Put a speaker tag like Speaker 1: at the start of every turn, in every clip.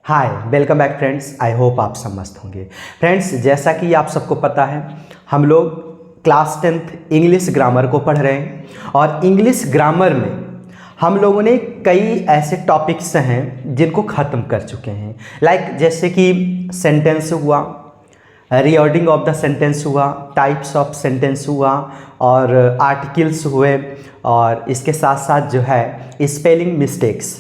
Speaker 1: Hi, welcome back friends. I hope आप सब मस्त होंगे। फ्रेंड्स, जैसा कि आप सबको पता है, हम लोग क्लास 10th इंग्लिश ग्रामर को पढ़ रहे हैं और इंग्लिश ग्रामर में हम लोगों ने कई ऐसे टॉपिक्स हैं जिनको ख़त्म कर चुके हैं। लाइक जैसे कि सेंटेंस हुआ, रीऑर्डिंग ऑफ द सेंटेंस हुआ, टाइप्स ऑफ सेंटेंस हुआ और आर्टिकल्स हुए, और इसके साथ साथ जो है स्पेलिंग मिस्टेक्स,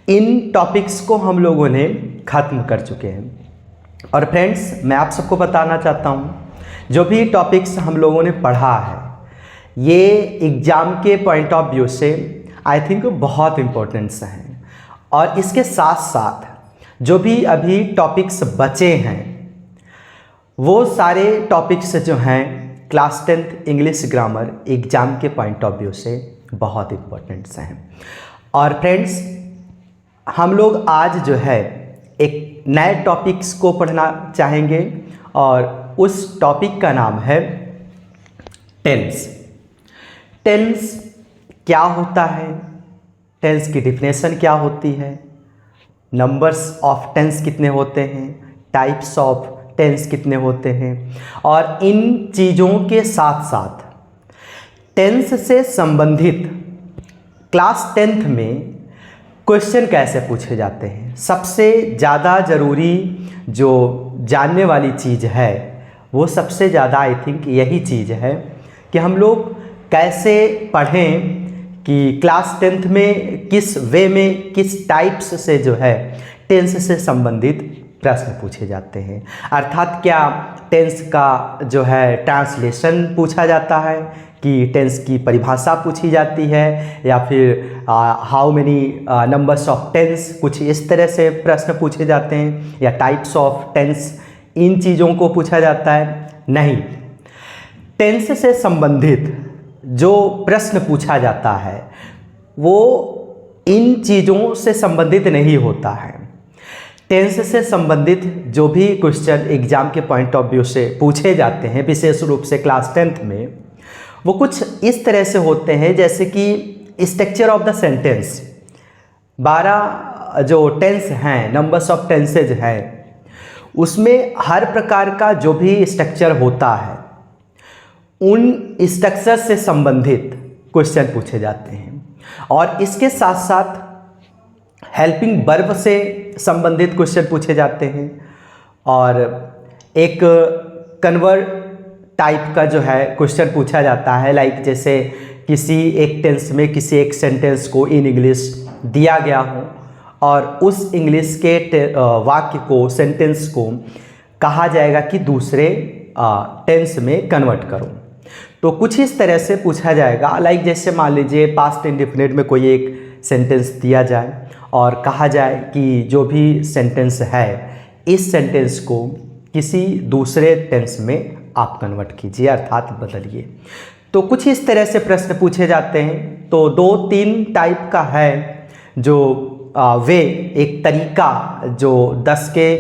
Speaker 1: इन टॉपिक्स को हम लोगों ने ख़त्म कर चुके हैं। और फ्रेंड्स, मैं आप सबको बताना चाहता हूँ, जो भी टॉपिक्स हम लोगों ने पढ़ा है ये एग्ज़ाम के पॉइंट ऑफ व्यू से आई थिंक बहुत इम्पोर्टेंट्स हैं। और इसके साथ साथ जो भी अभी टॉपिक्स बचे हैं वो सारे टॉपिक्स जो हैं class 10th English grammar exam के पॉइंट ऑफ व्यू से बहुत इम्पोर्टेंट्स हैं। और फ्रेंड्स, हम लोग आज जो है एक नए टॉपिक्स को पढ़ना चाहेंगे और उस टॉपिक का नाम है टेंस। टेंस क्या होता है, टेंस की डिफिनेशन क्या होती है, नंबर्स ऑफ टेंस कितने होते हैं, टाइप्स ऑफ टेंस कितने होते हैं, और इन चीज़ों के साथ साथ टेंस से संबंधित क्लास 10th में क्वेश्चन कैसे पूछे जाते हैं। सबसे ज़्यादा ज़रूरी जो जानने वाली चीज़ है वो सबसे ज़्यादा आई थिंक यही चीज़ है कि हम लोग कैसे पढ़ें कि क्लास 10th में किस वे में, किस टाइप्स से जो है टेंस से संबंधित प्रश्न पूछे जाते हैं। अर्थात क्या टेंस का जो है ट्रांसलेशन पूछा जाता है, कि टेंस की परिभाषा पूछी जाती है, या फिर how many numbers of tenses, कुछ इस तरह से प्रश्न पूछे जाते हैं, या टाइप्स ऑफ टेंस, इन चीज़ों को पूछा जाता है। नहीं, टेंस से संबंधित जो प्रश्न पूछा जाता है वो इन चीज़ों से संबंधित नहीं होता है। टेंस से संबंधित जो भी क्वेश्चन एग्ज़ाम के पॉइंट ऑफ व्यू से पूछे जाते हैं, विशेष रूप से क्लास 10th में, वो कुछ इस तरह से होते हैं जैसे कि स्ट्रक्चर ऑफ द सेंटेंस। 12 जो टेंस हैं, नंबर्स ऑफ टेंसेज हैं, उसमें हर प्रकार का जो भी स्ट्रक्चर होता है उन स्ट्रक्चर से संबंधित क्वेश्चन पूछे जाते हैं। और इसके साथ साथ हेल्पिंग वर्ब से संबंधित क्वेश्चन पूछे जाते हैं, और एक कन्वर्ट टाइप का जो है क्वेश्चन पूछा जाता है। लाइक जैसे किसी एक टेंस में किसी एक सेंटेंस को इन इंग्लिश दिया गया हो और उस इंग्लिश के वाक्य को, सेंटेंस को कहा जाएगा कि दूसरे टेंस में कन्वर्ट करो। तो कुछ इस तरह से पूछा जाएगा। लाइक जैसे मान लीजिए पास्ट इंडेफिनिट में कोई एक सेंटेंस दिया जाए और कहा जाए कि जो भी सेंटेंस है इस सेंटेंस को किसी दूसरे टेंस में आप कन्वर्ट कीजिए, अर्थात बदलिए। तो कुछ इस तरह से प्रश्न पूछे जाते हैं। तो 2-3 टाइप का है जो वे, एक तरीका जो 10 के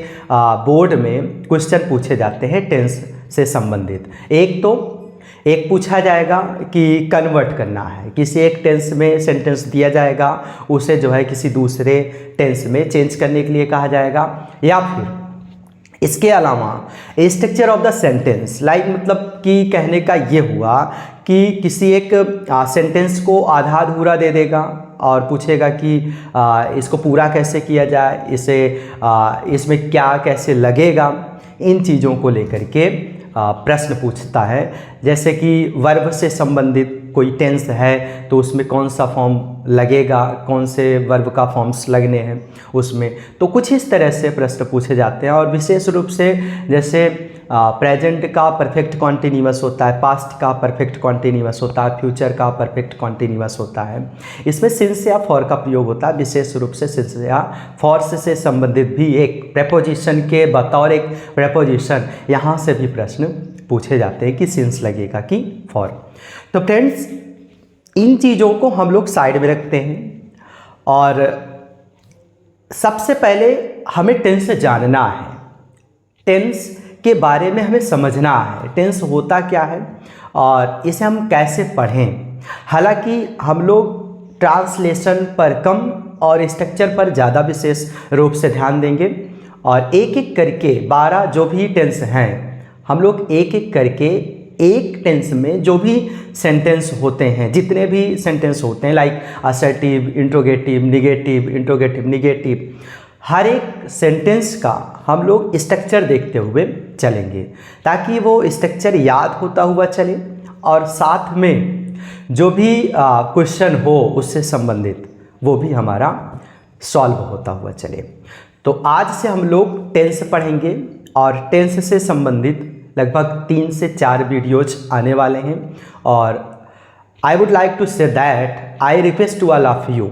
Speaker 1: बोर्ड में क्वेश्चन पूछे जाते हैं टेंस से संबंधित। एक पूछा जाएगा कि कन्वर्ट करना है, किसी एक टेंस में सेंटेंस दिया जाएगा, उसे जो है किसी दूसरे टेंस में चेंज करने के लिए कहा जाएगा। या फिर इसके अलावा structure of the sentence, like मतलब कि कहने का ये हुआ कि किसी एक सेंटेंस को आधा अधूरा दे देगा और पूछेगा कि इसको पूरा कैसे किया जाए, इसमें क्या कैसे लगेगा, इन चीज़ों को लेकर के प्रश्न पूछता है। जैसे कि वर्ब से संबंधित कोई टेंस है तो उसमें कौन सा फॉर्म लगेगा, कौन से वर्ब का फॉर्म्स लगने हैं उसमें। तो कुछ इस तरह से प्रश्न पूछे जाते हैं। और विशेष रूप से जैसे प्रेजेंट का परफेक्ट कॉन्टिन्यूअस होता है, पास्ट का परफेक्ट कॉन्टिन्यूअस होता है, फ्यूचर का परफेक्ट कॉन्टिन्यूअस होता है। इसमें सिंस या फॉर का प्रयोग होता है। विशेष रूप से सिंस या फॉर से संबंधित भी एक प्रेपोजिशन के बतौर एक प्रेपोजिशन यहाँ से भी प्रश्न पूछे जाते हैं कि सिंस लगेगा कि फॉर। तो फ्रेंड्स, इन चीज़ों को हम लोग साइड में रखते हैं और सबसे पहले हमें टेंस जानना है, टेंस के बारे में हमें समझना है, टेंस होता क्या है और इसे हम कैसे पढ़ें। हालांकि हम लोग ट्रांसलेशन पर कम और स्ट्रक्चर पर ज़्यादा विशेष रूप से ध्यान देंगे, और एक एक करके 12 जो भी टेंस हैं हम लोग एक एक करके एक टेंस में जो भी सेंटेंस होते हैं, जितने भी सेंटेंस होते हैं लाइक असर्टिव, इंट्रोगेटिव, निगेटिव, हर एक सेंटेंस का हम लोग स्ट्रक्चर देखते हुए चलेंगे ताकि वो स्ट्रक्चर याद होता हुआ चले और साथ में जो भी क्वेश्चन हो उससे संबंधित वो भी हमारा सॉल्व होता हुआ चले। तो आज से हम लोग टेंस पढ़ेंगे और टेंस से संबंधित लगभग 3 से 4 वीडियोज आने वाले हैं और I would like to say that I request to all of you,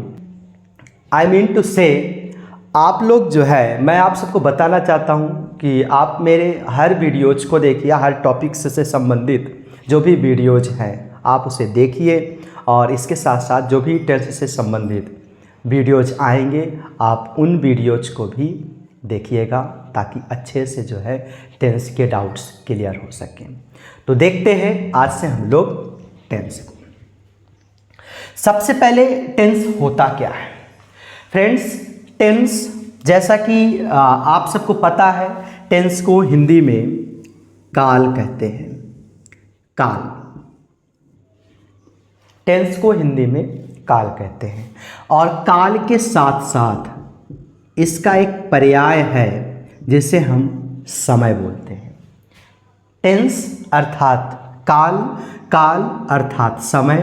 Speaker 1: I mean to say आप लोग जो है, मैं आप सबको बताना चाहता हूं कि आप मेरे हर वीडियोज को देखिए, हर टॉपिक्स से संबंधित जो भी वीडियोज हैं आप उसे देखिए और इसके साथ साथ जो भी टेंस से संबंधित वीडियोज आएंगे आप उन वीडियोज को भी देखिएगा ताकि अच्छे से जो है टेंस के डाउट्स क्लियर हो सकें। तो देखते हैं आज से हम लोग टेंस को। सबसे पहले टेंस होता क्या है फ्रेंड्स? टेंस जैसा कि आप सबको पता है, टेंस को हिंदी में काल कहते हैं। काल, टेंस को हिंदी में काल कहते हैं और काल के साथ साथ इसका एक पर्याय है जिसे हम समय बोलते हैं। टेंस अर्थात काल, काल अर्थात समय।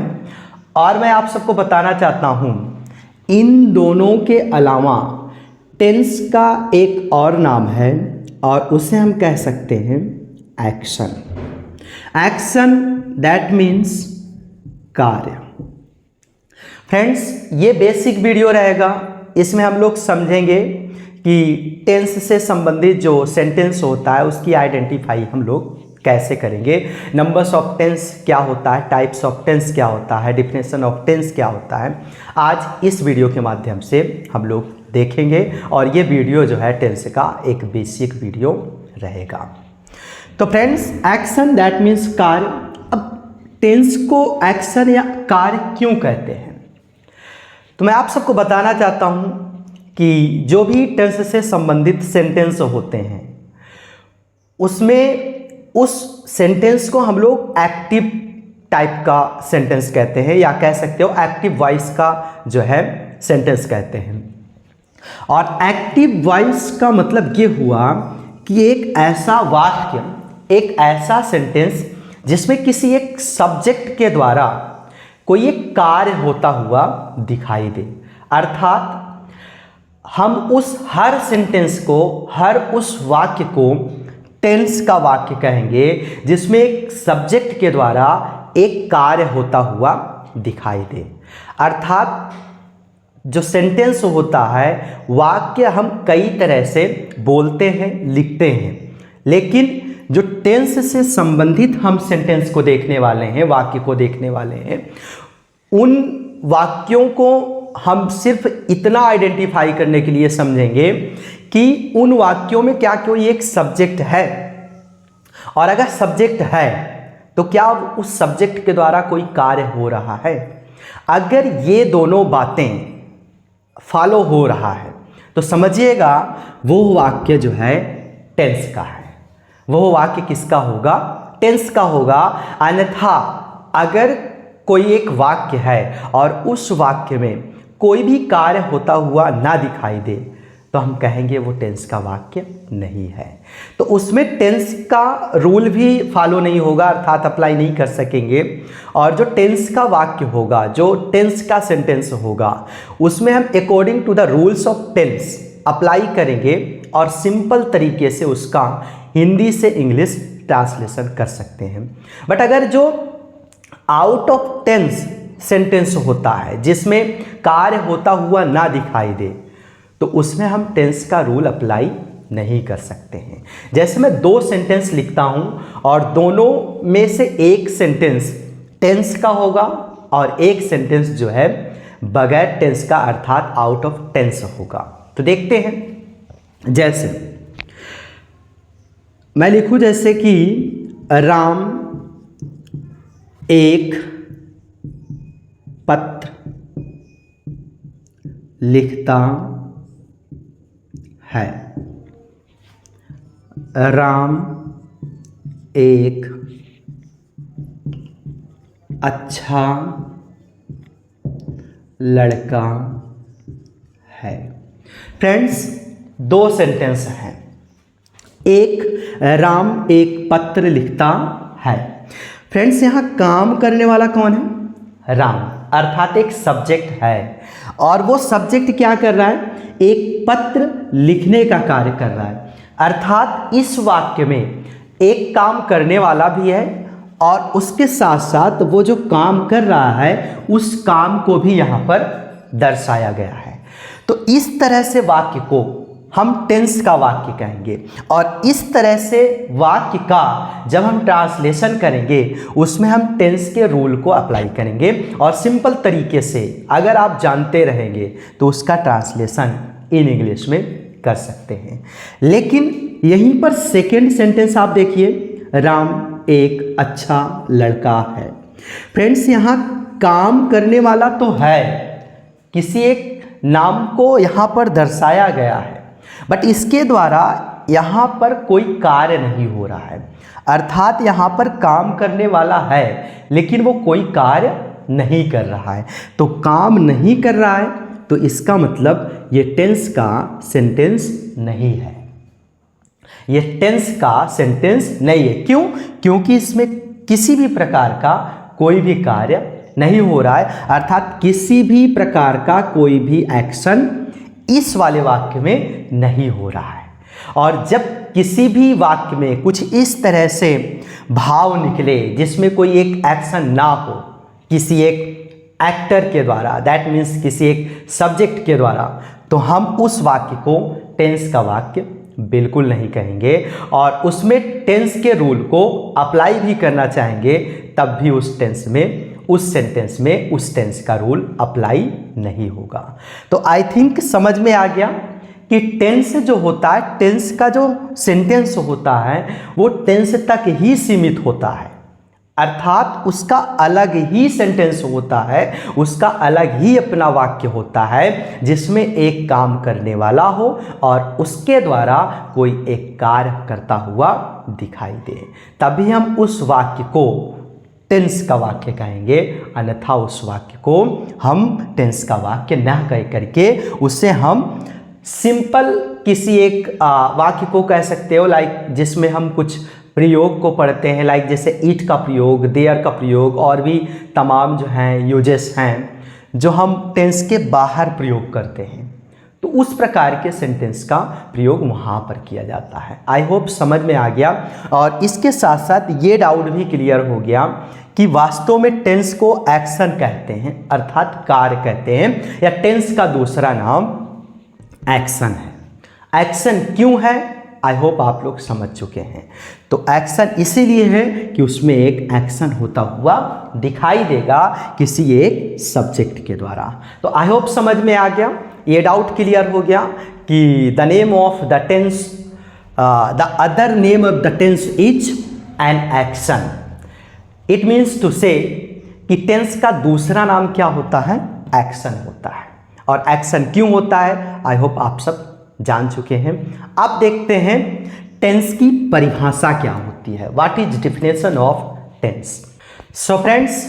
Speaker 1: और मैं आप सबको बताना चाहता हूं इन दोनों के अलावा टेंस का एक और नाम है और उसे हम कह सकते हैं एक्शन। एक्शन दैट मीन्स कार्य। फ्रेंड्स ये बेसिक वीडियो रहेगा, इसमें हम लोग समझेंगे कि टेंस से संबंधित जो सेंटेंस होता है उसकी आइडेंटिफाई हम लोग कैसे करेंगे, नंबर्स ऑफ टेंस क्या होता है, टाइप्स ऑफ टेंस क्या होता है, डिफिनेशन ऑफ टेंस क्या होता है, आज इस वीडियो के माध्यम से हम लोग देखेंगे और ये वीडियो जो है टेंस का एक बेसिक वीडियो रहेगा। तो फ्रेंड्स एक्शन दैट मीन्स कार्य। अब टेंस को एक्शन या कार्य क्यों कहते हैं तो मैं आप सबको बताना चाहता हूं कि जो भी टेंस से संबंधित सेंटेंस होते हैं उसमें उस सेंटेंस को हम लोग एक्टिव टाइप का सेंटेंस कहते हैं या कह सकते हो एक्टिव वॉइस का जो है सेंटेंस कहते हैं। और एक्टिव वॉइस का मतलब ये हुआ कि एक ऐसा वाक्य, एक ऐसा सेंटेंस जिसमें किसी एक सब्जेक्ट के द्वारा कोई एक कार्य होता हुआ दिखाई दे, अर्थात हम उस हर सेंटेंस को, हर उस वाक्य को टेंस का वाक्य कहेंगे जिसमें एक सब्जेक्ट के द्वारा एक कार्य होता हुआ दिखाई दे। अर्थात जो सेंटेंस होता है, वाक्य हम कई तरह से बोलते हैं, लिखते हैं, लेकिन जो टेंस से संबंधित हम सेंटेंस को देखने वाले हैं, वाक्य को देखने वाले हैं, उन वाक्यों को हम सिर्फ इतना आइडेंटिफाई करने के लिए समझेंगे कि उन वाक्यों में क्या कोई एक सब्जेक्ट है और अगर सब्जेक्ट है तो क्या उस सब्जेक्ट के द्वारा कोई कार्य हो रहा है। अगर ये दोनों बातें फॉलो हो रहा है तो समझिएगा वो वाक्य जो है टेंस का है। वो वाक्य किसका होगा? टेंस का होगा। अन्यथा अगर कोई एक वाक्य है और उस वाक्य में कोई भी कार्य होता हुआ ना दिखाई दे तो हम कहेंगे वो टेंस का वाक्य नहीं है। तो उसमें टेंस का रूल भी फॉलो नहीं होगा, अर्थात अप्लाई नहीं कर सकेंगे। और जो टेंस का वाक्य होगा, जो टेंस का सेंटेंस होगा, उसमें हम according to the rules of tense apply करेंगे और सिंपल तरीके से उसका हिंदी से इंग्लिश ट्रांसलेशन कर सकते हैं। बट अगर जो आउट ऑफ टेंस सेंटेंस होता है जिसमें कार्य होता हुआ ना दिखाई दे तो उसमें हम टेंस का रूल अप्लाई नहीं कर सकते हैं। जैसे मैं 2 सेंटेंस लिखता हूं और दोनों में से एक सेंटेंस टेंस का होगा और एक सेंटेंस जो है बगैर टेंस का अर्थात आउट ऑफ टेंस होगा। तो देखते हैं, जैसे मैं लिखूं जैसे कि राम एक पत्र लिखता है। राम एक अच्छा लड़का है। फ्रेंड्स, दो सेंटेंस हैं। एक, राम एक पत्र लिखता है। फ्रेंड्स, यहाँ काम करने वाला कौन है? राम, अर्थात एक सब्जेक्ट है और वो सब्जेक्ट क्या कर रहा है? एक पत्र लिखने का कार्य कर रहा है। अर्थात इस वाक्य में एक काम करने वाला भी है और उसके साथ साथ वो जो काम कर रहा है उस काम को भी यहाँ पर दर्शाया गया है। तो इस तरह से वाक्य को हम टेंस का वाक्य कहेंगे और इस तरह से वाक्य का जब हम ट्रांसलेशन करेंगे उसमें हम टेंस के रूल को अप्लाई करेंगे और सिंपल तरीके से अगर आप जानते रहेंगे तो उसका ट्रांसलेशन इन इंग्लिश में कर सकते हैं। लेकिन यहीं पर सेकेंड सेंटेंस आप देखिए, राम एक अच्छा लड़का है। फ्रेंड्स, यहाँ काम करने वाला तो है, किसी एक नाम को यहाँ पर दर्शाया गया है, बट इसके द्वारा यहाँ पर कोई कार्य नहीं हो रहा है। अर्थात यहाँ पर काम करने वाला है लेकिन वो कोई कार्य नहीं कर रहा है। तो काम नहीं कर रहा है तो इसका मतलब ये टेंस का सेंटेंस नहीं है, ये टेंस का सेंटेंस नहीं है। क्यों? क्योंकि इसमें किसी भी प्रकार का कोई भी कार्य नहीं हो रहा है, अर्थात किसी भी प्रकार का कोई भी एक्शन इस वाले वाक्य में नहीं हो रहा है। और जब किसी भी वाक्य में कुछ इस तरह से भाव निकले जिसमें कोई एक एक्शन ना हो किसी एक एक्टर के द्वारा, दैट मीन्स किसी एक सब्जेक्ट के द्वारा, तो हम उस वाक्य को टेंस का वाक्य बिल्कुल नहीं कहेंगे और उसमें टेंस के रूल को अप्लाई भी करना चाहेंगे तब भी उस टेंस में, उस सेंटेंस में उस टेंस का रूल अप्लाई नहीं होगा। तो आई थिंक समझ में आ गया कि टेंस जो होता है, टेंस का जो सेंटेंस होता है वो टेंस तक ही सीमित होता है, अर्थात उसका अलग ही सेंटेंस होता है, उसका अलग ही अपना वाक्य होता है जिसमें एक काम करने वाला हो और उसके द्वारा कोई एक कार्य करता हुआ दिखाई दे, तभी हम उस वाक्य को टेंस का वाक्य कहेंगे। अन्यथा उस वाक्य को हम टेंस का वाक्य न कह करके उससे हम सिंपल किसी एक वाक्य को कह सकते हो, लाइक जिसमें हम कुछ प्रयोग को पढ़ते हैं, लाइक जैसे ईट का प्रयोग, देयर का प्रयोग और भी तमाम जो हैं यूजेस हैं जो हम टेंस के बाहर प्रयोग करते हैं, तो उस प्रकार के सेंटेंस का प्रयोग वहाँ पर किया जाता है। आई होप समझ में आ गया। और इसके साथ साथ ये डाउट भी क्लियर हो गया कि वास्तव में टेंस को एक्शन कहते हैं, अर्थात कार्य कहते हैं, या टेंस का दूसरा नाम एक्शन है। एक्शन क्यों है, आई होप आप लोग समझ चुके हैं। तो एक्शन इसीलिए है कि उसमें एक एक्शन होता हुआ दिखाई देगा किसी एक सब्जेक्ट के द्वारा। तो आई होप समझ में आ गया, ये डाउट क्लियर हो गया कि the name of the tense, the other name of the tense is an action. It means to say कि टेंस का दूसरा नाम क्या होता है? एक्शन होता है। और एक्शन क्यों होता है, आई होप आप सब जान चुके हैं। अब देखते हैं टेंस की परिभाषा क्या होती है, what is definition of tense. So friends,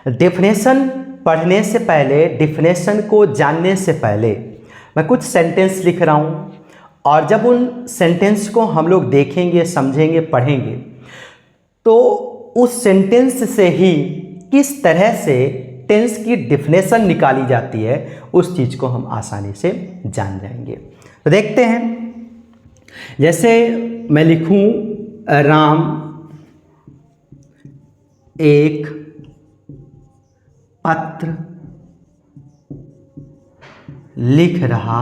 Speaker 1: definition पढ़ने से पहले, डेफिनेशन को जानने से पहले मैं कुछ सेंटेंस लिख रहा हूँ और जब उन सेंटेंस को हम लोग देखेंगे, समझेंगे, पढ़ेंगे तो उस सेंटेंस से ही किस तरह से टेंस की डेफिनेशन निकाली जाती है उस चीज़ को हम आसानी से जान जाएंगे। तो देखते हैं, जैसे मैं लिखूं राम एक पत्र लिख रहा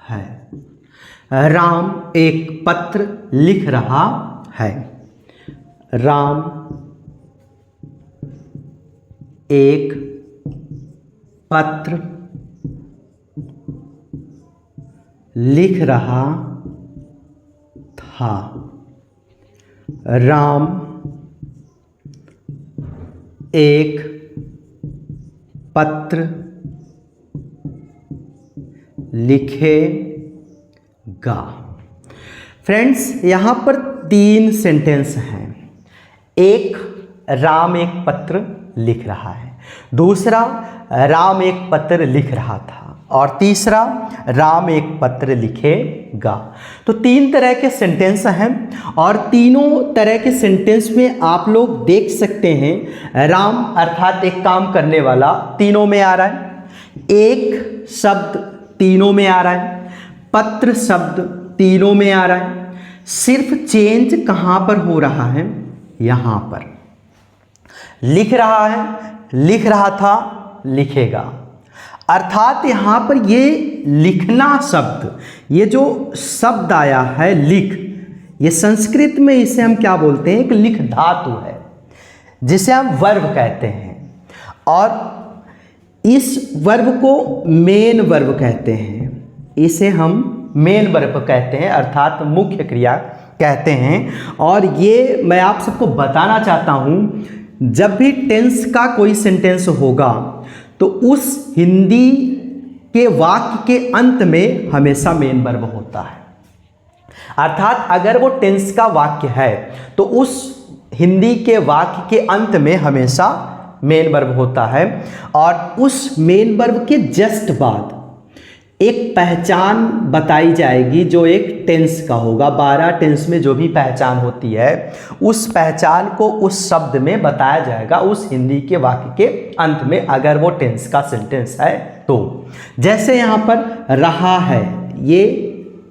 Speaker 1: है। राम एक पत्र लिख रहा है। राम एक पत्र लिख रहा था। राम एक पत्र लिखेगा। फ्रेंड्स यहाँ पर 3 सेंटेंस हैं। एक, राम एक पत्र लिख रहा है। दूसरा, राम एक पत्र लिख रहा था। और तीसरा, राम एक पत्र लिखेगा। तो 3 तरह के सेंटेंस हैं और तीनों तरह के सेंटेंस में आप लोग देख सकते हैं राम अर्थात एक काम करने वाला तीनों में आ रहा है, एक शब्द तीनों में आ रहा है, पत्र शब्द तीनों में आ रहा है। सिर्फ चेंज कहाँ पर हो रहा है? यहाँ पर। लिख रहा है, लिख रहा था, लिखेगा। अर्थात यहाँ पर ये लिखना शब्द, ये जो शब्द आया है लिख, ये संस्कृत में इसे हम क्या बोलते हैं? एक लिख धातु है जिसे हम वर्ब कहते हैं और इस वर्ब को मेन वर्ब कहते हैं। इसे हम मेन वर्ब कहते हैं अर्थात मुख्य क्रिया कहते हैं। और ये मैं आप सबको बताना चाहता हूँ, जब भी टेंस का कोई सेंटेंस होगा तो उस हिंदी के वाक्य के अंत में हमेशा मेन वर्ब होता है। अर्थात अगर वो टेंस का वाक्य है तो उस हिंदी के वाक्य के अंत में हमेशा मेन वर्ब होता है और उस मेन वर्ब के जस्ट बाद एक पहचान बताई जाएगी जो एक टेंस का होगा। 12 टेंस में जो भी पहचान होती है उस पहचान को उस शब्द में बताया जाएगा उस हिंदी के वाक्य के अंत में, अगर वो टेंस का सेंटेंस है तो। जैसे यहाँ पर रहा है, ये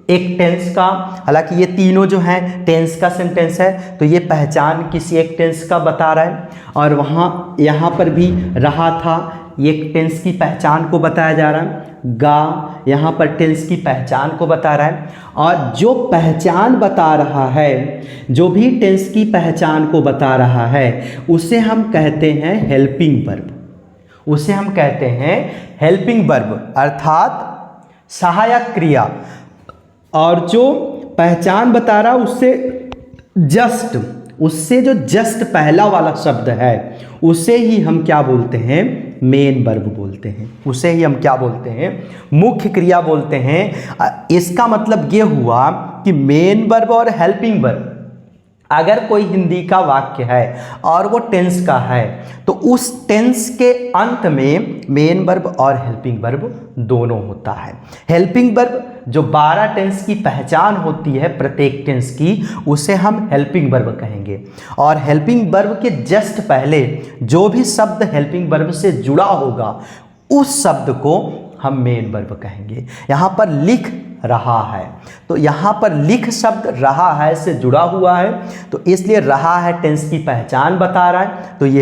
Speaker 1: एक टेंस का, हालांकि ये तीनों जो हैं टेंस का सेंटेंस है तो ये पहचान किसी एक टेंस का बता रहा है। और वहाँ यहाँ पर भी रहा था, ये एक टेंस की पहचान को बताया जा रहा है। गा यहाँ पर टेंस की पहचान को बता रहा है। और जो पहचान बता रहा है, जो भी टेंस की पहचान को बता रहा है, उसे हम कहते हैं हेल्पिंग वर्ब। उसे हम कहते हैं हेल्पिंग वर्ब अर्थात सहायक क्रिया। और जो पहचान बता रहा उससे जस्ट, उससे जो जस्ट पहला वाला शब्द है उसे ही हम क्या बोलते हैं? मेन वर्ब बोलते हैं। उसे ही हम क्या बोलते हैं? मुख्य क्रिया बोलते हैं। इसका मतलब ये हुआ कि मेन वर्ब और हेल्पिंग वर्ब, अगर कोई हिंदी का वाक्य है और वो टेंस का है तो उस टेंस के अंत में मेन वर्ब और हेल्पिंग वर्ब दोनों होता है। हेल्पिंग वर्ब जो 12 टेंस की पहचान होती है प्रत्येक टेंस की, उसे हम हेल्पिंग वर्ब कहेंगे। और हेल्पिंग वर्ब के जस्ट पहले जो भी शब्द हेल्पिंग वर्ब से जुड़ा होगा उस शब्द को हम मेन वर्ब कहेंगे। यहाँ पर लिख रहा है तो यहाँ पर लिख शब्द रहा है से जुड़ा हुआ है तो इसलिए रहा है टेंस की पहचान बता रहा है तो ये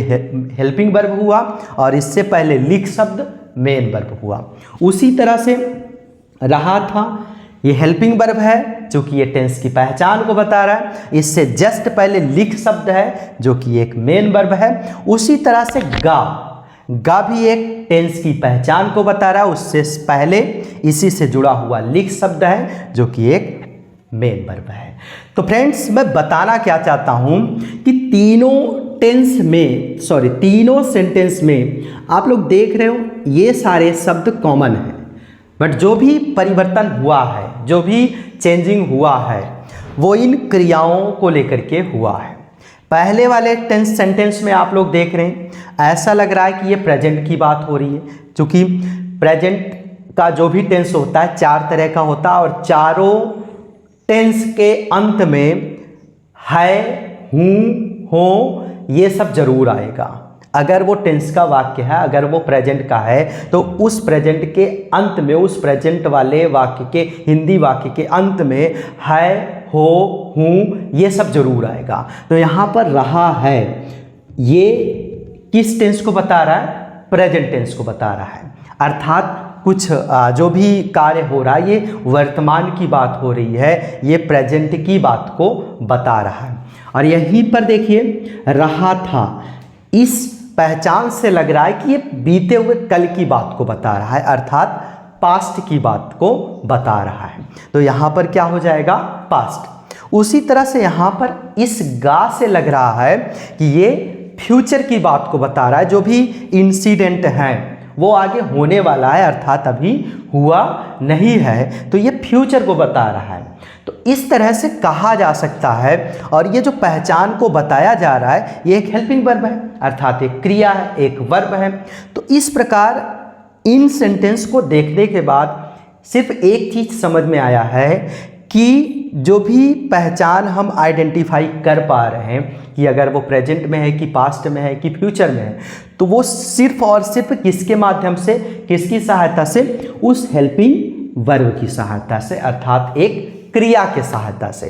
Speaker 1: हेल्पिंग वर्ब हुआ और इससे पहले लिख शब्द मेन वर्ब हुआ। उसी तरह से रहा था, ये हेल्पिंग वर्ब है जो कि ये टेंस की पहचान को बता रहा है। इससे जस्ट पहले लिख शब्द है जो कि एक मेन वर्ब है। उसी तरह से गा भी एक टेंस की पहचान को बता रहा है, उससे पहले इसी से जुड़ा हुआ लिख शब्द है जो कि एक मेन वर्ब है। तो फ्रेंड्स मैं बताना क्या चाहता हूं कि तीनों सेंटेंस में आप लोग देख रहे हो ये सारे शब्द कॉमन हैं, बट जो भी परिवर्तन हुआ है, जो भी चेंजिंग हुआ है वो इन क्रियाओं को लेकर के हुआ है। पहले वाले सेंटेंस में आप लोग देख रहे हैं ऐसा लग रहा है कि ये प्रेजेंट की बात हो रही है, क्योंकि प्रेजेंट का जो भी टेंस होता है 4 तरह का होता है और चारों टेंस के अंत में है, हूँ, हो ये सब जरूर आएगा। अगर वो टेंस का वाक्य है, अगर वो प्रेजेंट का है तो उस प्रेजेंट के अंत में, उस प्रेजेंट वाले वाक्य के, हिंदी वाक्य के अंत में है, हो, हूँ ये सब जरूर आएगा। तो यहाँ पर रहा है ये किस टेंस को बता रहा है? प्रेजेंट टेंस को बता रहा है। अर्थात कुछ जो भी कार्य हो रहा है ये वर्तमान की बात हो रही है, ये प्रेजेंट की बात को बता रहा है। और यहीं पर देखिए रहा था, इस पहचान से लग रहा है कि ये बीते हुए कल की बात को बता रहा है, अर्थात पास्ट की बात को बता रहा है। तो यहाँ पर क्या हो जाएगा? पास्ट। उसी तरह से यहाँ पर इस गा से लग रहा है कि ये फ्यूचर की बात को बता रहा है, जो भी इंसिडेंट हैं वो आगे होने वाला है, अर्थात अभी हुआ नहीं है, तो ये फ्यूचर को बता रहा है। तो इस तरह से कहा जा सकता है। और ये जो पहचान को बताया जा रहा है ये एक हेल्पिंग वर्ब है, अर्थात एक क्रिया है, एक वर्ब है। तो इस प्रकार इन सेंटेंस को देखने के बाद सिर्फ एक चीज़ समझ में आया है कि जो भी पहचान हम आइडेंटिफाई कर पा रहे हैं कि अगर वो प्रेजेंट में है कि पास्ट में है कि फ्यूचर में है, तो वो सिर्फ और सिर्फ किसके माध्यम से, किसकी सहायता से, उस हेल्पिंग वर्ब की सहायता से, अर्थात एक क्रिया के सहायता से।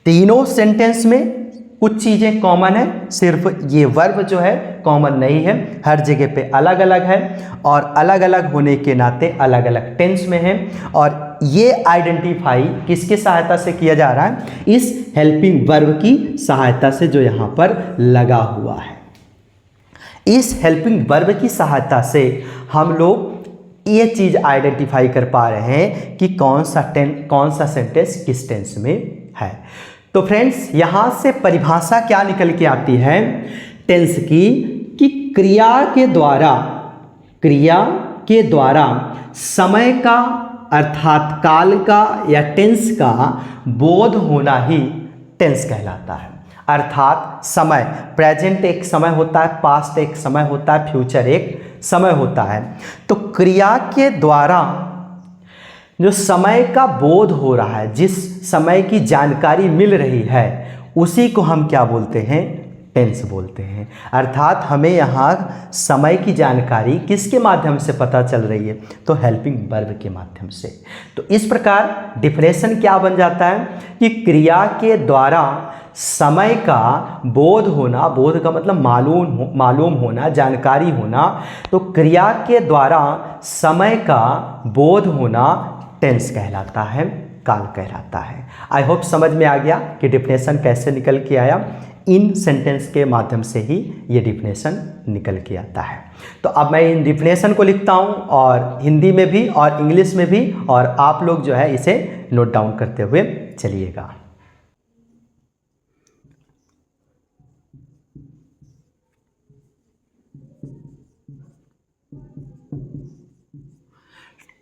Speaker 1: तीनों सेंटेंस में कुछ चीज़ें कॉमन है, सिर्फ ये वर्ब जो है कॉमन नहीं है, हर जगह पे अलग अलग है और अलग अलग होने के नाते अलग अलग टेंस में है। और ये आइडेंटिफाई किसकी सहायता से किया जा रहा है, इस हेल्पिंग वर्ब की सहायता से जो यहाँ पर लगा हुआ है। इस हेल्पिंग वर्ब की सहायता से हम लोग ये चीज़ आइडेंटिफाई कर पा रहे हैं कि कौन सा सेंटेंस किस टेंस में है। तो फ्रेंड्स यहाँ से परिभाषा क्या निकल के आती है टेंस की, कि क्रिया के द्वारा समय का अर्थात काल का या टेंस का बोध होना ही टेंस कहलाता है। अर्थात समय, प्रेजेंट एक समय होता है, पास्ट एक समय होता है, फ्यूचर एक समय होता है। तो क्रिया के द्वारा जो समय का बोध हो रहा है, जिस समय की जानकारी मिल रही है, उसी को हम क्या बोलते हैं, टेंस बोलते हैं। अर्थात हमें यहाँ समय की जानकारी किसके माध्यम से पता चल रही है, तो हेल्पिंग वर्ब के माध्यम से। तो इस प्रकार डिफिनेशन क्या बन जाता है कि क्रिया के द्वारा समय का बोध होना, बोध का मतलब मालूम होना, जानकारी होना, तो क्रिया के द्वारा समय का बोध होना टेंस कहलाता है, काल कहलाता है। आई होप समझ में आ गया कि डिफिनेशन कैसे निकल के आया। इन सेंटेंस के माध्यम से ही ये डिफिनेशन निकल के आता है। तो अब मैं इन डिफिनेशन को लिखता हूँ, और हिंदी में भी और इंग्लिश में भी, और आप लोग जो है इसे नोट डाउन करते हुए चलिएगा।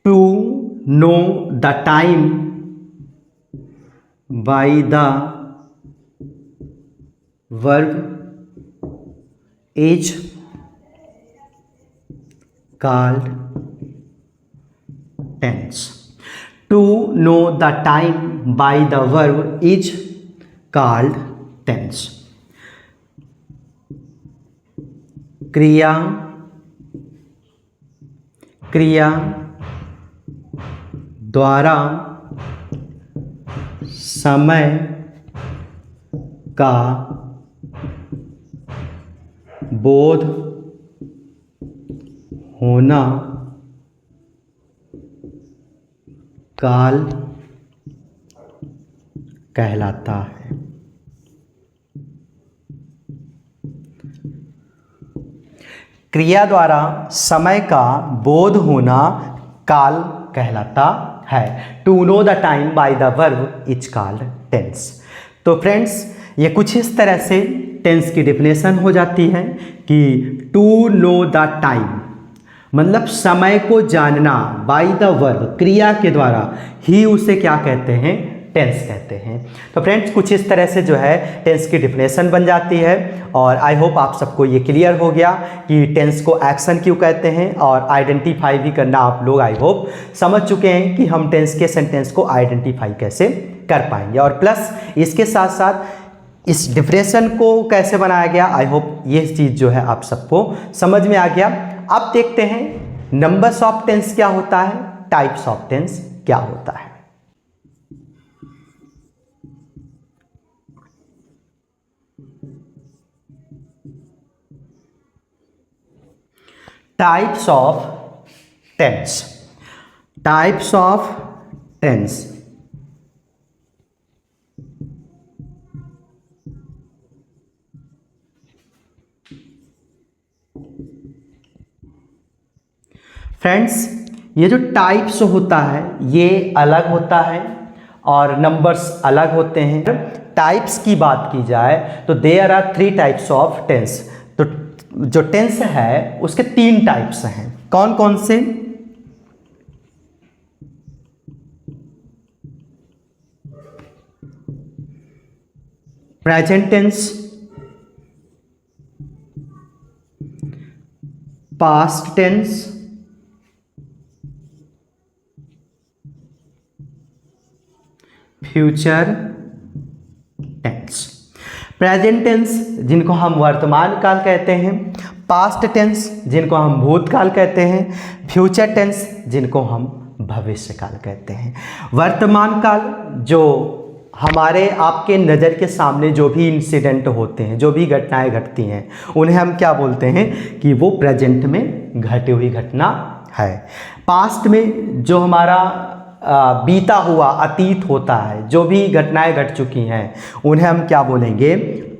Speaker 1: To know the time by the verb is called tense. To know the time by the verb is called tense. क्रिया द्वारा समय का बोध होना काल कहलाता है। क्रिया द्वारा समय का बोध होना काल कहलाता है। To know the time by the verb is called tense. तो फ्रेंड्स ये कुछ इस तरह से टेंस की डिफिनेशन हो जाती है कि टू नो द टाइम मतलब समय को जानना, बाय द वर्ब क्रिया के द्वारा ही उसे क्या कहते हैं, टेंस कहते हैं। तो फ्रेंड्स कुछ इस तरह से जो है टेंस की डिफिनेशन बन जाती है। और आई होप आप सबको ये क्लियर हो गया कि टेंस को एक्शन क्यों कहते हैं, और आइडेंटिफाई भी करना आप लोग आई होप समझ चुके हैं कि हम टेंस के सेंटेंस को आइडेंटिफाई कैसे कर पाएंगे। और प्लस इसके साथ साथ इस डिफिनेशन को कैसे बनाया गया, आई होप ये चीज़ जो है आप सबको समझ में आ गया। अब देखते हैं नंबर्स ऑफ टेंस क्या होता है, टाइप्स ऑफ टेंस क्या होता है। Types of tense. Types of tense. Friends ये जो टाइप्स होता है ये अलग होता है और नंबर्स अलग होते हैं। टाइप्स की बात की जाए तो there are 3 types of tense. तो जो टेंस है उसके 3 टाइप्स हैं। कौन कौन से? Present tense, past tense, future tense. Present tense जिनको हम वर्तमान काल कहते हैं, पास्ट टेंस जिनको हम भूतकाल कहते हैं, फ्यूचर टेंस जिनको हम भविष्य काल कहते हैं। वर्तमान काल जो हमारे आपके नज़र के सामने जो भी इंसिडेंट होते हैं, जो भी घटनाएं घटती हैं, उन्हें हम क्या बोलते हैं कि वो प्रेजेंट में घटी हुई घटना है। पास्ट में जो हमारा बीता हुआ अतीत होता है, जो भी घटनाएं घट चुकी हैं, उन्हें हम क्या बोलेंगे?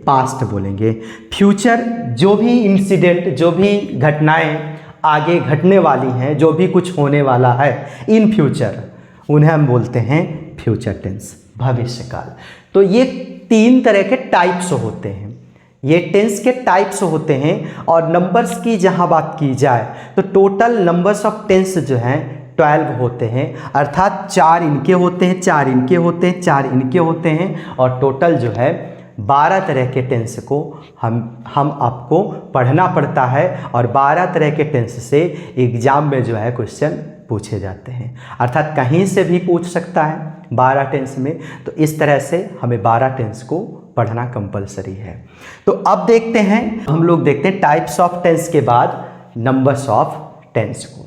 Speaker 1: पास्ट बोलेंगे। फ्यूचर जो भी इंसिडेंट, जो भी घटनाएं आगे घटने वाली हैं, जो भी कुछ होने वाला है इन फ्यूचर, उन्हें हम बोलते हैं फ्यूचर टेंस, भविष्य काल। तो ये 3 तरह के टाइप्स होते हैं, ये टेंस के टाइप्स होते हैं। और नंबर्स की जहां बात की जाए तो टोटल नंबर्स ऑफ टेंस जो हैं 12 होते हैं, अर्थात 4 इनके होते हैं, 4 इनके होते हैं, 4 इनके होते हैं, और टोटल जो है 12 तरह के टेंस को हम आपको पढ़ना पड़ता है। और 12 तरह के टेंस से एग्जाम में जो है क्वेश्चन पूछे जाते हैं, अर्थात कहीं से भी पूछ सकता है 12 टेंस में। तो इस तरह से हमें 12 टेंस को पढ़ना कंपलसरी है। तो अब देखते हैं, हम लोग देखते हैं टाइप्स ऑफ टेंस के बाद नंबर्स ऑफ टेंस को।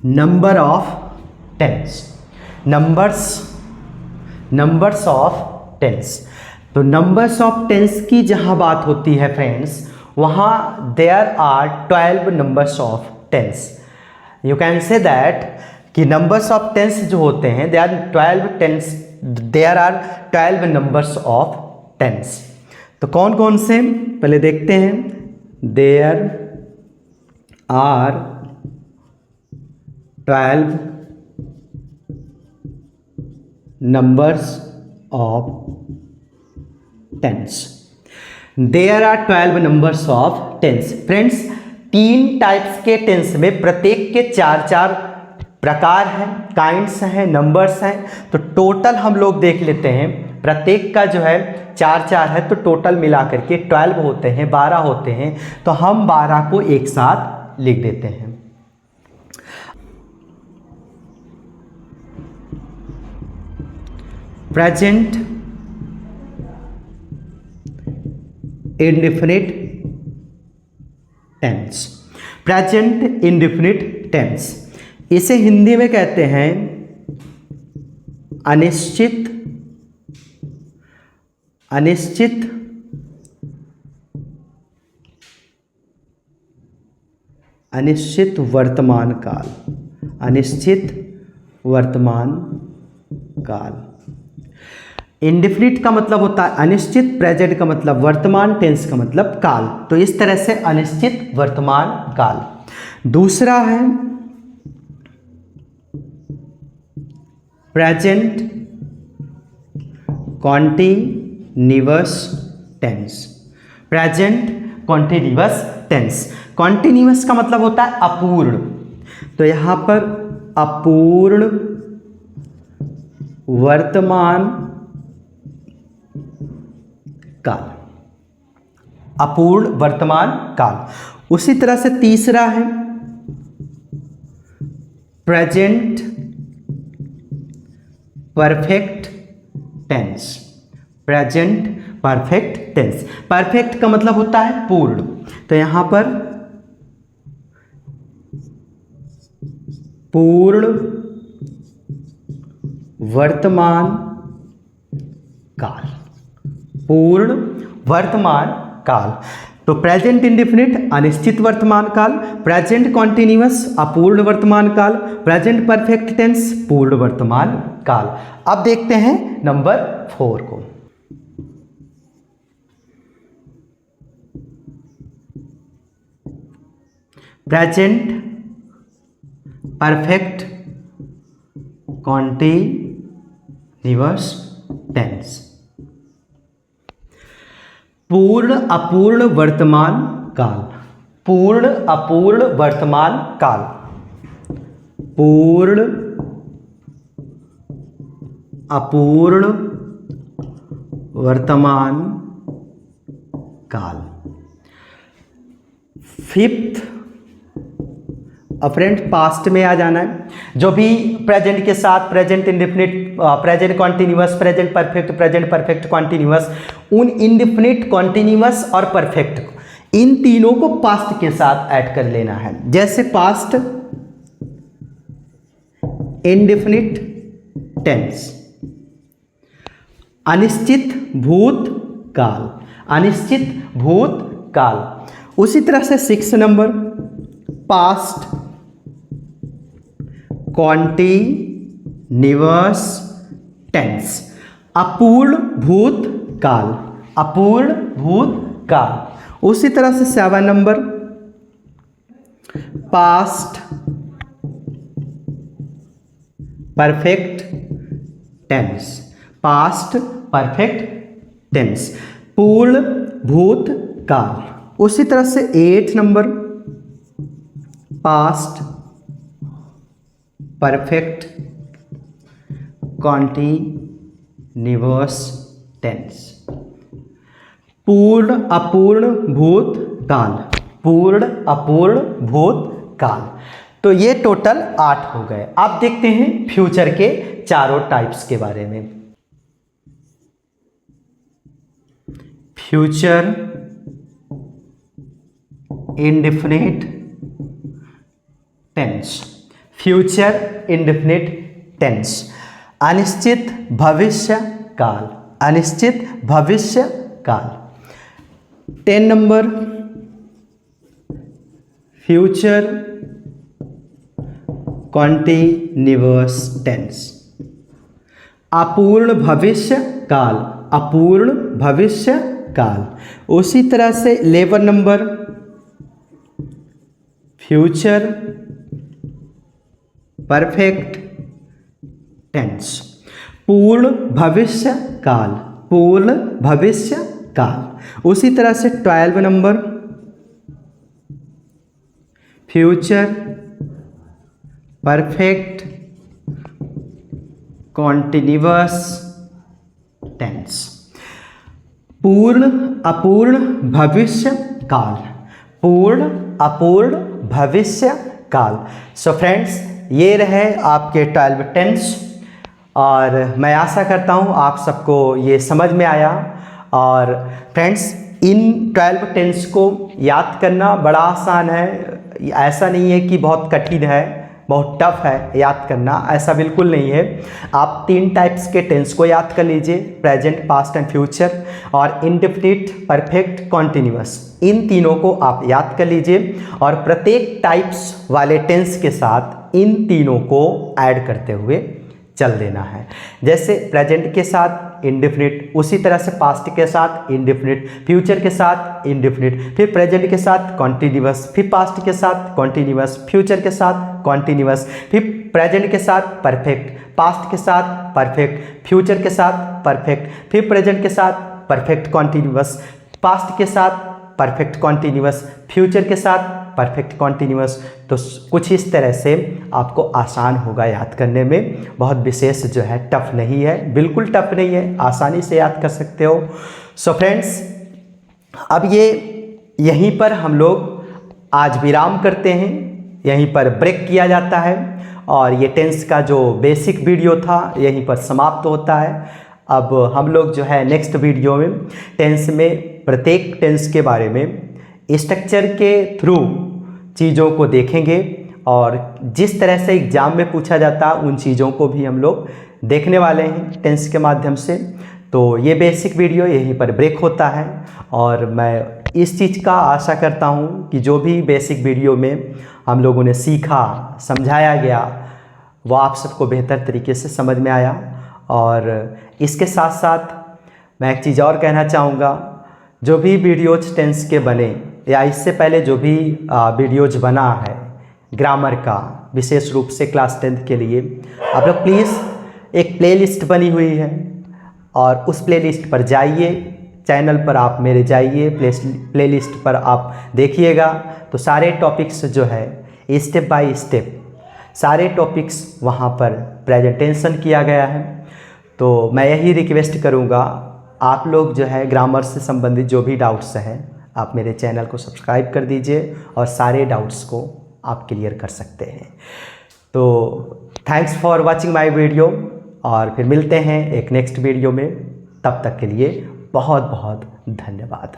Speaker 1: Number of tense, numbers of tense. तो नंबर्स ऑफ टेंस की जहां बात होती है फ्रेंड्स, वहां there are 12 numbers of tense. You can say that कि नंबर्स ऑफ टेंस जो होते हैं there are 12 numbers of tense. तो कौन कौन से पहले देखते हैं। There are 12 numbers of tense. There are 12 numbers of tense. Friends 3 types के टेंस में प्रत्येक के 4-4 प्रकार हैं, काइंड्स हैं, नंबर्स हैं। तो टोटल हम लोग देख लेते हैं, प्रत्येक का जो है 4-4 है, तो टोटल मिलाकर के 12 होते हैं, 12 होते हैं। तो हम 12 को एक साथ लिख देते हैं। Present indefinite tense. Present indefinite tense, इसे हिंदी में कहते हैं अनिश्चित वर्तमान काल। अनिश्चित वर्तमान काल। इंडेफिनिट का मतलब होता है अनिश्चित, प्रेजेंट का मतलब वर्तमान, टेंस का मतलब काल। तो इस तरह से अनिश्चित वर्तमान काल। दूसरा है present continuous tense. Present continuous tense. Continuous का मतलब होता है अपूर्ण। तो यहां पर अपूर्ण वर्तमान काल, अपूर्ण वर्तमान काल। उसी तरह से तीसरा है present perfect tense. Present perfect tense. Perfect का मतलब होता है पूर्ण। तो यहां पर पूर्ण वर्तमान काल। पूर्ण वर्तमान काल। तो प्रेजेंट इंडेफिनिट अनिश्चित वर्तमान काल, प्रेजेंट कॉन्टिन्यूअस अपूर्ण वर्तमान काल, प्रेजेंट परफेक्ट टेंस पूर्ण वर्तमान काल। अब देखते हैं नंबर 4 को। Present perfect continuous reverse tense. पूर्ण अपूर्ण वर्तमान काल, पूर्ण अपूर्ण वर्तमान काल, पूर्ण अपूर्ण वर्तमान काल। फिफ्थ, फ्रेंड पास्ट में आ जाना है। जो भी प्रेजेंट के साथ present indefinite, present continuous, present perfect continuous, उन इंडेफिनिट कॉन्टिन्यूअस और परफेक्ट इन तीनों को पास्ट के साथ ऐड कर लेना है। जैसे पास्ट इंडेफिनिट टेंस, अनिश्चित भूतकाल, अनिश्चित भूतकाल। उसी तरह से 6 नंबर पास्ट कॉन्टिन्यूअस टेंस, अपूर्ण भूतकाल, अपूर्ण भूतकाल। उसी तरह से 7 number past perfect tense, past perfect tense, पूर्ण भूतकाल। उसी तरह से 8 number past perfect continuous tense, पूर्ण अपूर्ण भूतकाल, पूर्ण अपूर्ण भूतकाल। तो ये टोटल 8 हो गए। अब देखते हैं फ्यूचर के चारों टाइप्स के बारे में। Future indefinite tense, future indefinite tense, अनिश्चित भविष्य काल, अनिश्चित भविष्य काल। 10 नंबर फ्यूचर कॉन्टिन्यूअस टेंस, अपूर्ण भविष्य काल, अपूर्ण भविष्य काल। उसी तरह से 11 नंबर फ्यूचर परफेक्ट टेंस, पूर्ण भविष्य काल, पूर्ण भविष्य काल। उसी तरह से 12 number future perfect continuous tense, पूर्ण अपूर्ण भविष्य काल, पूर्ण अपूर्ण भविष्य काल। सो फ्रेंड्स, ये रहे आपके 12 टेंस और मैं आशा करता हूँ आप सबको ये समझ में आया। और फ्रेंड्स, इन 12 टेंस को याद करना बड़ा आसान है, ऐसा नहीं है कि बहुत कठिन है, बहुत टफ है याद करना, ऐसा बिल्कुल नहीं है। आप 3 टाइप्स के टेंस को याद कर लीजिए, प्रेजेंट, पास्ट एंड फ्यूचर, और इंडेफिनिट, परफेक्ट, कॉन्टिन्यूअस। इन तीनों को आप याद कर लीजिए और प्रत्येक टाइप्स वाले टेंस के साथ इन तीनों को ऐड करते हुए चल देना है। जैसे प्रेजेंट के साथ इंडेफिनिट, उसी तरह से पास्ट के साथ इंडेफिनिट, फ्यूचर के साथ इंडेफिनिट, फिर प्रेजेंट के साथ कॉन्टिन्यूअस, फिर पास्ट के साथ कॉन्टिन्यूअस, फ्यूचर के साथ कॉन्टिन्यूअस, फिर प्रेजेंट के साथ परफेक्ट, पास्ट के साथ परफेक्ट, फ्यूचर के साथ परफेक्ट, फिर प्रेजेंट के साथ परफेक्ट कॉन्टिन्यूअस, पास्ट के साथ परफेक्ट कॉन्टिन्यूअस, फ्यूचर के साथ परफेक्ट कॉन्टिन्यूअस। तो कुछ इस तरह से आपको आसान होगा याद करने में, बहुत विशेष जो है टफ नहीं है, बिल्कुल टफ नहीं है, आसानी से याद कर सकते हो। सो फ्रेंड्स, अब ये यहीं पर हम लोग आज विराम करते हैं, यहीं पर ब्रेक किया जाता है और ये टेंस का जो बेसिक वीडियो था यहीं पर समाप्त होता है। अब हम लोग जो है नेक्स्ट वीडियो में टेंस में प्रत्येक टेंस के बारे में स्ट्रक्चर के थ्रू चीज़ों को देखेंगे और जिस तरह से एग्ज़ाम में पूछा जाता उन चीज़ों को भी हम लोग देखने वाले हैं टेंस के माध्यम से। तो ये बेसिक वीडियो यहीं पर ब्रेक होता है और मैं इस चीज़ का आशा करता हूँ कि जो भी बेसिक वीडियो में हम लोगों ने सीखा, समझाया गया, वो आप सबको बेहतर तरीके से समझ में आया। और इसके साथ साथ मैं एक चीज़ और कहना चाहूँगा, जो भी वीडियोज टेंस के बने या इससे पहले जो भी वीडियोज बना है ग्रामर का, विशेष रूप से क्लास 10th के लिए, आप लोग प्लीज़ एक प्लेलिस्ट बनी हुई है और उस प्लेलिस्ट पर जाइए, चैनल पर आप मेरे जाइए, प्लेलिस्ट पर आप देखिएगा तो सारे टॉपिक्स जो है स्टेप बाय स्टेप सारे टॉपिक्स वहाँ पर प्रेजेंटेशन किया गया है। तो मैं यही रिक्वेस्ट करूँगा, आप लोग जो है ग्रामर से संबंधित जो भी डाउट्स हैं आप मेरे चैनल को सब्सक्राइब कर दीजिए और सारे डाउट्स को आप क्लियर कर सकते हैं। तो thanks for watching my video और फिर मिलते हैं एक नेक्स्ट वीडियो में। तब तक के लिए बहुत बहुत धन्यवाद।